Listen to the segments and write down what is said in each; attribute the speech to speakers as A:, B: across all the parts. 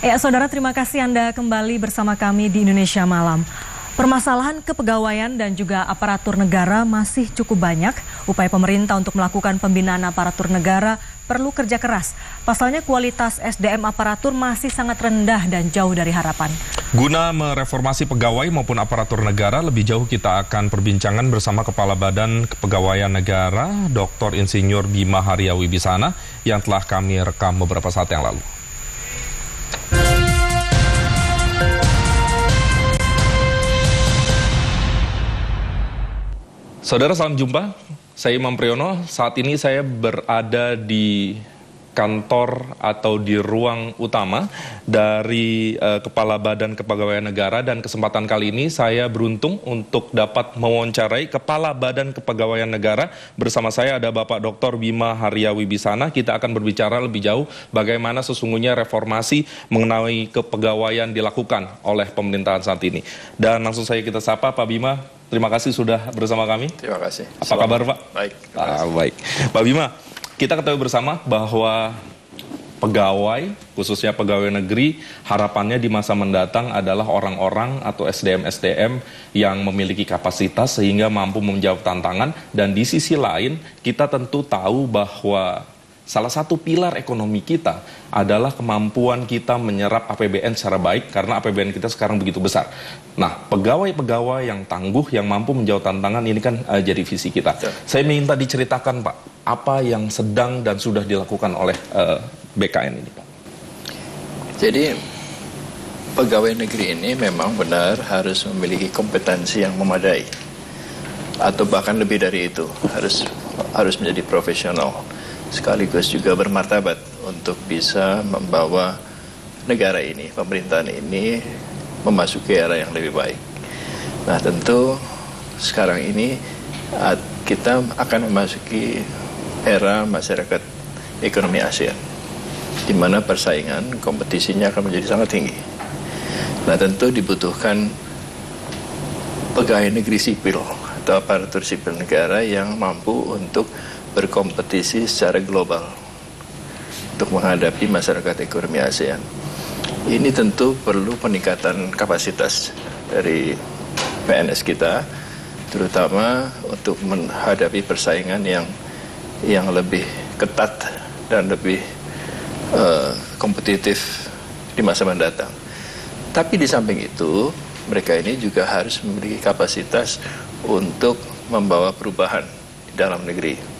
A: Ya, saudara, terima kasih Anda kembali bersama kami di Indonesia Malam. Permasalahan kepegawaian dan juga aparatur negara masih cukup banyak. Upaya pemerintah untuk melakukan pembinaan aparatur negara perlu kerja keras. Pasalnya kualitas SDM aparatur masih sangat rendah dan jauh dari harapan.
B: Guna mereformasi pegawai maupun aparatur negara, lebih jauh kita akan perbincangan bersama Kepala Badan Kepegawaian Negara, Dr. Insinyur Bima Haria Wibisana, yang telah kami rekam beberapa saat yang lalu. Saudara, salam jumpa. Saya Imam Priyono. Saat ini saya berada di kantor atau di ruang utama dari Kepala Badan Kepegawaian Negara, dan kesempatan kali ini saya beruntung untuk dapat mewawancarai Kepala Badan Kepegawaian Negara. Bersama saya ada Bapak Dr. Bima Haria Wibisana. Kita akan berbicara lebih jauh bagaimana sesungguhnya reformasi mengenai kepegawaian dilakukan oleh pemerintahan saat ini. Dan langsung saja kita sapa Pak Bima. Terima kasih sudah bersama kami.
C: Terima kasih.
B: Apa kabar, Pak?
C: Baik.
B: Baik. Pak Bima, kita ketahui bersama bahwa pegawai, khususnya pegawai negeri, harapannya di masa mendatang adalah orang-orang atau SDM-SDM yang memiliki kapasitas sehingga mampu menjawab tantangan. Dan di sisi lain, kita tentu tahu bahwa salah satu pilar ekonomi kita adalah kemampuan kita menyerap APBN secara baik, karena APBN kita sekarang begitu besar. Nah, pegawai-pegawai yang tangguh, yang mampu menjawab tantangan, ini kan jadi visi kita. Saya minta diceritakan, Pak, apa yang sedang dan sudah dilakukan oleh BKN ini, Pak.
C: Jadi, pegawai negeri ini memang benar harus memiliki kompetensi yang memadai. Atau bahkan lebih dari itu, harus menjadi profesional. Sekaligus juga bermartabat untuk bisa membawa negara ini, pemerintahan ini memasuki era yang lebih baik. Nah, tentu sekarang ini kita akan memasuki era masyarakat ekonomi ASEAN, di mana persaingan, kompetisinya akan menjadi sangat tinggi. Nah, tentu dibutuhkan pegawai negeri sipil atau aparatur sipil negara yang mampu untuk berkompetisi secara global untuk menghadapi masyarakat ekonomi ASEAN. Ini tentu perlu peningkatan kapasitas dari PNS kita, terutama untuk menghadapi persaingan yang lebih ketat dan lebih kompetitif di masa mendatang. Tapi di samping itu, mereka ini juga harus memiliki kapasitas untuk membawa perubahan di dalam negeri.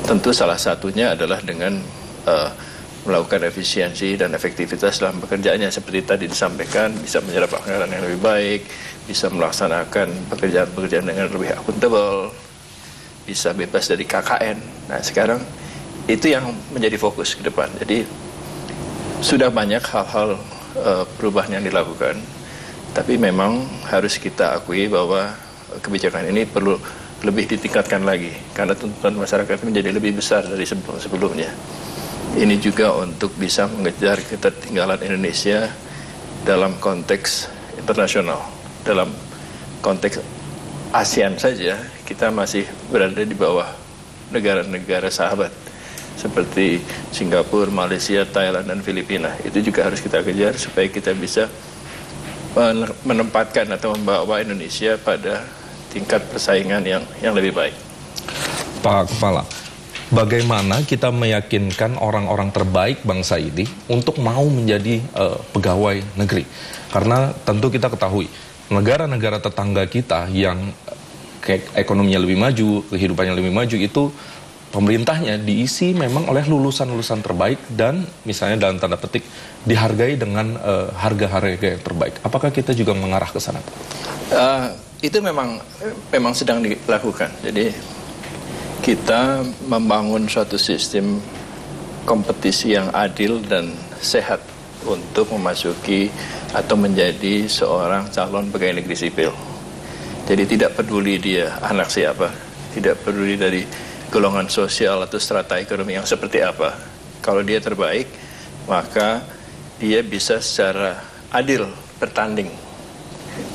C: Tentu salah satunya adalah dengan melakukan efisiensi dan efektivitas dalam pekerjaannya, seperti tadi disampaikan, bisa menyerap anggaran yang lebih baik, bisa melaksanakan pekerjaan-pekerjaan dengan lebih akuntabel, bisa bebas dari KKN. Nah, sekarang itu yang menjadi fokus ke depan. Jadi sudah banyak hal-hal perubahan yang dilakukan, tapi memang harus kita akui bahwa kebijakan ini perlu lebih ditingkatkan lagi, karena tuntutan masyarakat menjadi lebih besar dari sebelumnya. Ini juga untuk bisa mengejar ketertinggalan Indonesia dalam konteks internasional. Dalam konteks ASEAN saja, kita masih berada di bawah negara-negara sahabat seperti Singapura, Malaysia, Thailand, dan Filipina. Itu juga harus kita kejar supaya kita bisa menempatkan atau membawa Indonesia pada tingkat persaingan yang lebih baik.
B: Pak Kepala, bagaimana kita meyakinkan orang-orang terbaik bangsa ini untuk mau menjadi pegawai negeri? Karena tentu kita ketahui, negara-negara tetangga kita yang ekonominya lebih maju, kehidupannya lebih maju, itu pemerintahnya diisi memang oleh lulusan-lulusan terbaik dan misalnya dalam tanda petik dihargai dengan harga-harga yang terbaik. Apakah kita juga mengarah ke sana, Pak?
C: Itu memang sedang dilakukan. Jadi kita membangun suatu sistem kompetisi yang adil dan sehat untuk memasuki atau menjadi seorang calon pegawai negeri sipil. Jadi tidak peduli dia anak siapa, tidak peduli dari golongan sosial atau strata ekonomi yang seperti apa. Kalau dia terbaik, maka dia bisa secara adil bertanding,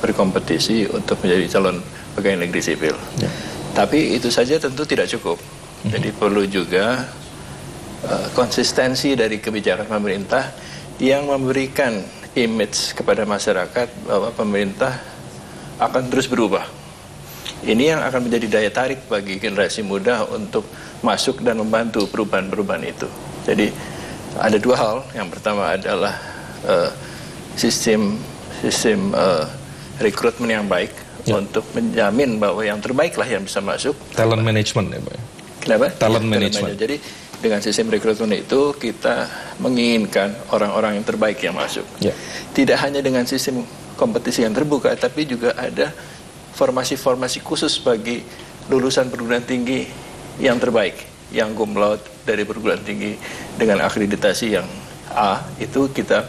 C: berkompetisi untuk menjadi calon pegawai negeri sipil. Ya. Tapi itu saja tentu tidak cukup. Jadi perlu juga konsistensi dari kebijakan pemerintah yang memberikan image kepada masyarakat bahwa pemerintah akan terus berubah. Ini yang akan menjadi daya tarik bagi generasi muda untuk masuk dan membantu perubahan-perubahan itu. Jadi ada dua hal. Yang pertama adalah sistem rekrutmen yang baik untuk menjamin bahwa yang terbaiklah yang bisa masuk.
B: Talent management ya Pak.
C: Kenapa?
B: Talent management.
C: Jadi dengan sistem rekrutmen itu kita menginginkan orang-orang yang terbaik yang masuk. Tidak hanya dengan sistem kompetisi yang terbuka, tapi juga ada formasi-formasi khusus bagi lulusan perguruan tinggi yang terbaik, yang cum laude dari perguruan tinggi dengan akreditasi yang A, itu kita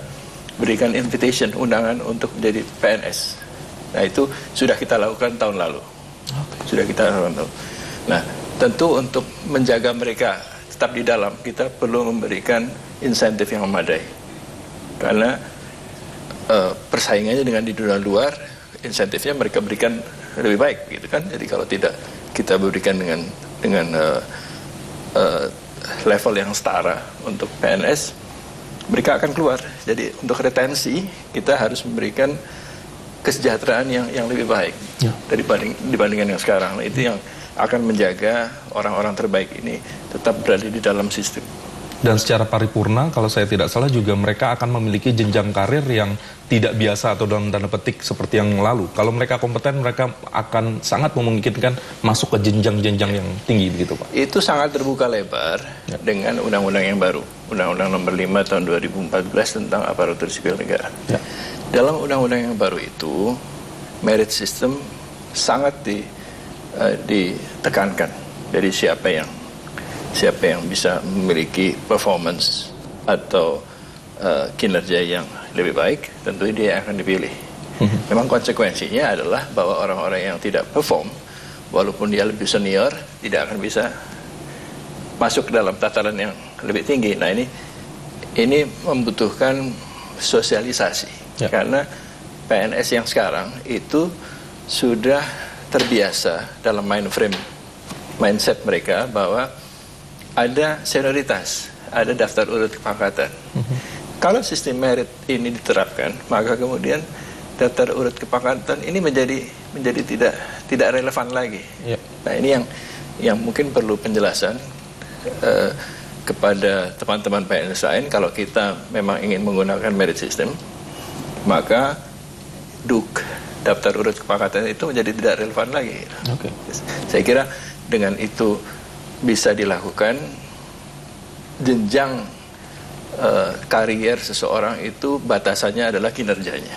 C: berikan invitation, undangan untuk menjadi PNS. Nah itu sudah kita lakukan tahun lalu. Sudah kita lakukan. Nah tentu untuk menjaga mereka tetap di dalam, kita perlu memberikan insentif yang memadai. Karena persaingannya dengan di dunia luar, insentifnya mereka berikan lebih baik, gitu kan? Jadi kalau tidak kita berikan dengan level yang setara untuk PNS, mereka akan keluar. Jadi untuk retensi kita harus memberikan kesejahteraan yang lebih baik dibandingkan yang sekarang. Nah, itu yang akan menjaga orang-orang terbaik ini tetap berada di dalam sistem.
B: Dan secara paripurna, kalau saya tidak salah juga mereka akan memiliki jenjang karir yang tidak biasa atau dalam tanda petik seperti yang lalu. Kalau mereka kompeten, mereka akan sangat memungkinkan masuk ke jenjang-jenjang yang tinggi begitu Pak.
C: Itu sangat terbuka lebar dengan undang-undang yang baru. Undang-undang nomor 5 tahun 2014 tentang aparatur sipil negara. Dalam undang-undang yang baru itu, merit system sangat ditekankan. Jadi siapa yang bisa memiliki performance atau kinerja yang lebih baik, tentu dia akan dipilih. Memang konsekuensinya adalah bahwa orang-orang yang tidak perform, walaupun dia lebih senior, tidak akan bisa masuk ke dalam tataran yang lebih tinggi. Nah ini membutuhkan sosialisasi. Karena PNS yang sekarang itu sudah terbiasa dalam mindset mereka bahwa ada senioritas, ada daftar urut kepangkatan. Kalau sistem merit ini diterapkan, maka kemudian daftar urut kepangkatan ini menjadi tidak relevan lagi. Nah ini yang mungkin perlu penjelasan kepada teman-teman PNS lain. Kalau kita memang ingin menggunakan merit system, maka DUK, daftar urut kepangkatan itu menjadi tidak relevan lagi. Saya kira dengan itu bisa dilakukan, jenjang karier seseorang itu batasannya adalah kinerjanya,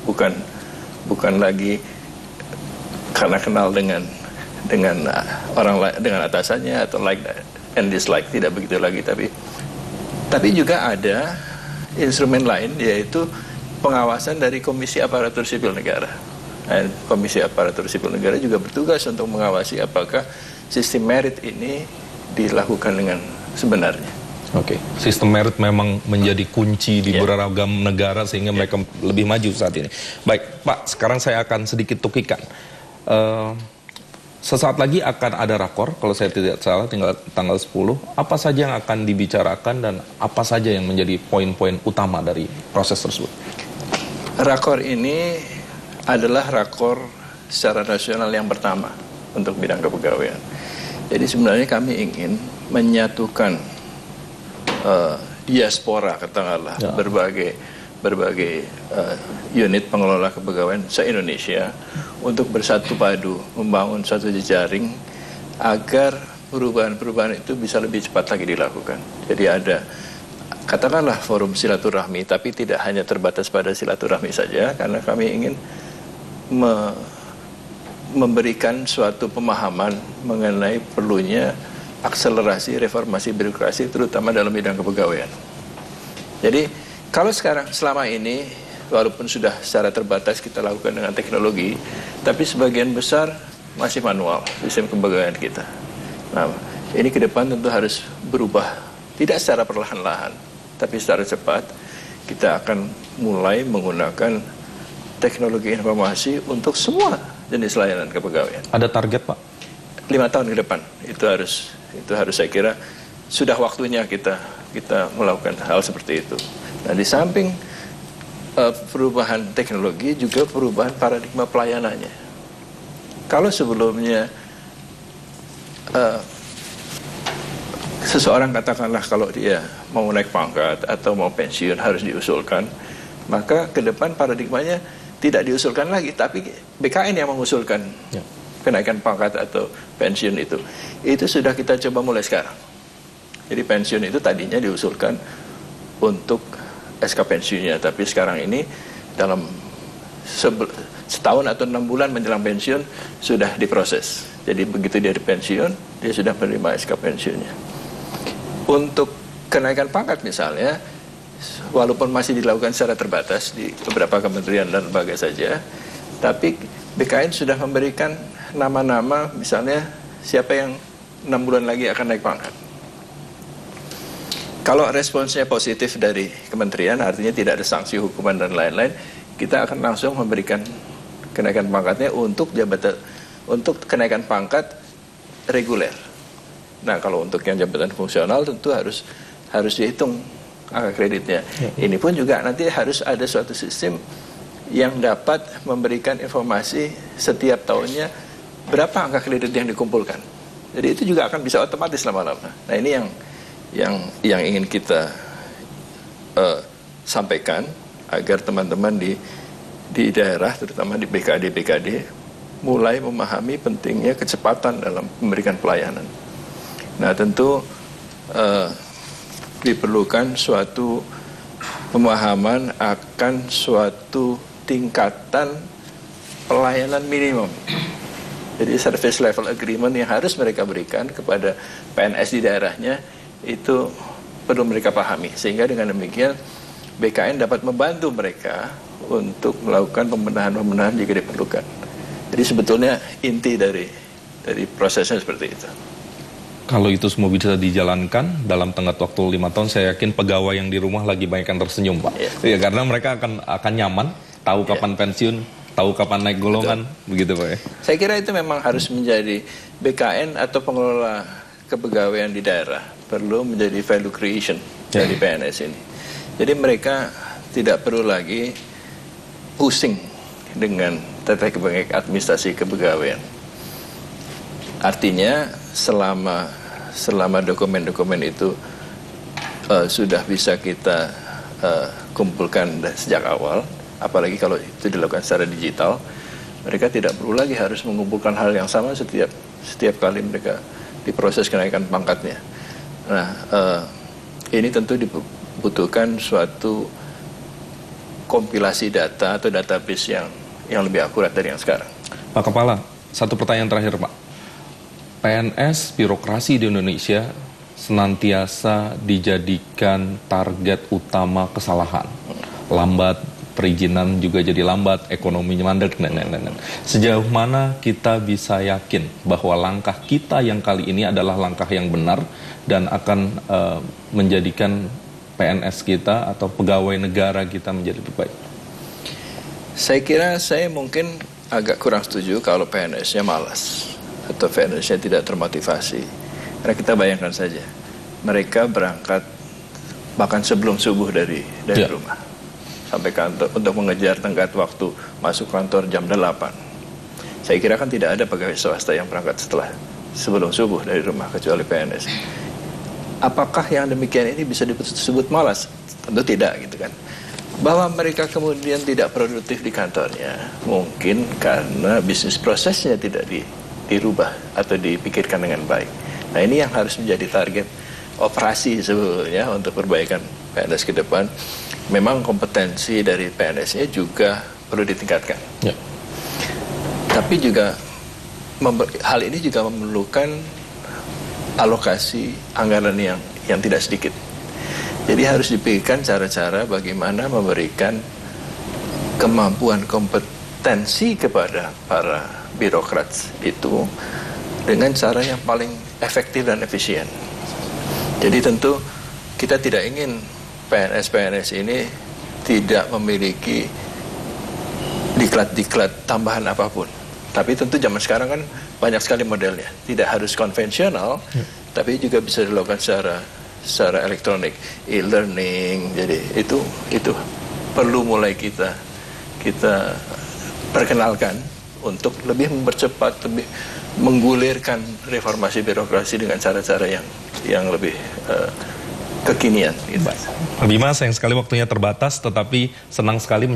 C: bukan lagi karena kenal dengan orang lain, dengan atasannya atau like and dislike, tidak begitu lagi. Tapi juga ada instrumen lain, yaitu pengawasan dari Komisi Aparatur Sipil Negara. Dan Komisi Aparatur Sipil Negara juga bertugas untuk mengawasi apakah sistem merit ini dilakukan dengan sebenarnya.
B: Sistem merit memang menjadi kunci di beragam negara sehingga mereka lebih maju saat ini. Baik, Pak, sekarang saya akan sedikit tukikan. Sesaat lagi akan ada rakor, kalau saya tidak salah, tinggal tanggal 10. Apa saja yang akan dibicarakan dan apa saja yang menjadi poin-poin utama dari proses tersebut?
C: Rakor ini adalah rakor secara nasional yang pertama untuk bidang kepegawaian. Jadi sebenarnya kami ingin menyatukan diaspora, katakanlah, berbagai unit pengelola kepegawaian se-Indonesia untuk bersatu padu membangun suatu jejaring agar perubahan-perubahan itu bisa lebih cepat lagi dilakukan. Jadi ada, katakanlah, forum silaturahmi, tapi tidak hanya terbatas pada silaturahmi saja, karena kami ingin memberikan suatu pemahaman mengenai perlunya akselerasi reformasi birokrasi, terutama dalam bidang kepegawaian. Jadi kalau selama ini, walaupun sudah secara terbatas kita lakukan dengan teknologi, tapi sebagian besar masih manual sistem kepegawaian kita. Nah, ini ke depan tentu harus berubah, tidak secara perlahan-lahan, tapi secara cepat. Kita akan mulai menggunakan teknologi informasi untuk semua jenis layanan kepegawaian.
B: Ada target, Pak?
C: 5 tahun ke depan itu harus saya kira sudah waktunya kita melakukan hal seperti itu. Nah, di samping perubahan teknologi juga perubahan paradigma pelayanannya. Kalau sebelumnya seseorang katakanlah kalau dia mau naik pangkat atau mau pensiun harus diusulkan, maka ke depan paradigmanya tidak diusulkan lagi, tapi BKN yang mengusulkan kenaikan pangkat atau pensiun itu. Itu sudah kita coba mulai sekarang. Jadi pensiun itu tadinya diusulkan untuk SK pensiunnya, tapi sekarang ini dalam setahun atau 6 bulan menjelang pensiun sudah diproses. Jadi begitu dia pensiun, dia sudah menerima SK pensiunnya. Untuk kenaikan pangkat misalnya, walaupun masih dilakukan secara terbatas di beberapa kementerian dan lembaga saja, tapi BKN sudah memberikan nama-nama, misalnya siapa yang 6 bulan lagi akan naik pangkat. Kalau responsnya positif dari kementerian, artinya tidak ada sanksi hukuman dan lain-lain, kita akan langsung memberikan kenaikan pangkatnya untuk jabatan, untuk kenaikan pangkat reguler. Nah, kalau untuk yang jabatan fungsional tentu harus dihitung angka kreditnya. Ini pun juga nanti harus ada suatu sistem yang dapat memberikan informasi setiap tahunnya berapa angka kredit yang dikumpulkan. Jadi itu juga akan bisa otomatis lama-lama. Nah, ini yang ingin kita sampaikan agar teman-teman di daerah, terutama di BKD mulai memahami pentingnya kecepatan dalam memberikan pelayanan. Nah, tentu diperlukan suatu pemahaman akan suatu tingkatan pelayanan minimum. Jadi service level agreement yang harus mereka berikan kepada PNS di daerahnya itu perlu mereka pahami. Sehingga dengan demikian BKN dapat membantu mereka untuk melakukan pembenahan-pembenahan jika diperlukan. Jadi sebetulnya inti dari prosesnya seperti itu.
B: Kalau itu semua bisa dijalankan dalam tenggat waktu 5 tahun, saya yakin pegawai yang di rumah lagi banyak yang tersenyum, Pak. Ya, karena mereka akan nyaman, tahu kapan pensiun, tahu kapan naik golongan, begitu, Pak.
C: Saya kira itu memang harus menjadi BKN atau pengelola kepegawaian di daerah, perlu menjadi value creation dari PNS ini. Jadi mereka tidak perlu lagi pusing dengan tata administrasi kepegawaian. Artinya selama dokumen-dokumen itu sudah bisa kita kumpulkan sejak awal, apalagi kalau itu dilakukan secara digital, mereka tidak perlu lagi harus mengumpulkan hal yang sama setiap kali mereka diproses kenaikan pangkatnya. Nah, ini tentu dibutuhkan suatu kompilasi data atau database yang lebih akurat dari yang sekarang.
B: Pak Kepala, satu pertanyaan terakhir, Pak. PNS birokrasi di Indonesia senantiasa dijadikan target utama kesalahan. Lambat, perizinan juga jadi lambat, ekonominya mandek, dan lain-lain. Sejauh mana kita bisa yakin bahwa langkah kita yang kali ini adalah langkah yang benar dan akan menjadikan PNS kita atau pegawai negara kita menjadi lebih baik?
C: Saya kira saya mungkin agak kurang setuju kalau PNS-nya malas atau PNS-nya tidak termotivasi. Karena kita bayangkan saja, mereka berangkat bahkan sebelum subuh dari rumah sampai kantor untuk mengejar tenggat waktu masuk kantor jam 8. Saya kira kan tidak ada pegawai swasta yang berangkat sebelum subuh dari rumah kecuali PNS. Apakah yang demikian ini bisa disebut malas? Tentu tidak, gitu kan. Bahwa mereka kemudian tidak produktif di kantornya, mungkin karena bisnis prosesnya tidak dirubah atau dipikirkan dengan baik. Nah, ini yang harus menjadi target operasi sebetulnya untuk perbaikan PNS ke depan. Memang kompetensi dari PNS-nya juga perlu ditingkatkan. Ya. Tapi juga hal ini juga memerlukan alokasi anggaran yang tidak sedikit. Jadi harus dipikirkan cara-cara bagaimana memberikan kemampuan kompetensi kepada para birokrat itu dengan cara yang paling efektif dan efisien. Jadi tentu kita tidak ingin PNS ini tidak memiliki diklat-diklat tambahan apapun. Tapi tentu zaman sekarang kan banyak sekali modelnya. Tidak harus konvensional, tapi juga bisa dilakukan secara secara elektronik, e-learning. Jadi itu perlu mulai kita perkenalkan untuk lebih mempercepat, lebih menggulirkan reformasi birokrasi dengan cara-cara yang lebih kekinian. Gitu.
B: Pak Bima, sayang sekali waktunya terbatas, tetapi senang sekali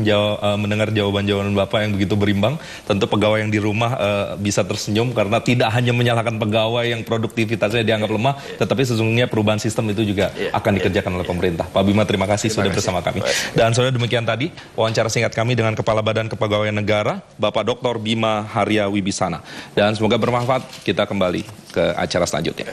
B: mendengar jawaban-jawaban Bapak yang begitu berimbang. Tentu pegawai yang di rumah bisa tersenyum karena tidak hanya menyalahkan pegawai yang produktivitasnya dianggap lemah, tetapi sesungguhnya perubahan sistem itu juga akan dikerjakan oleh pemerintah. Pak Bima, terima kasih sudah bersama kami. Dan saudara, demikian tadi wawancara singkat kami dengan Kepala Badan Kepegawaian Negara, Bapak Dr. Bima Haria Wibisana. Dan semoga bermanfaat, kita kembali ke acara selanjutnya.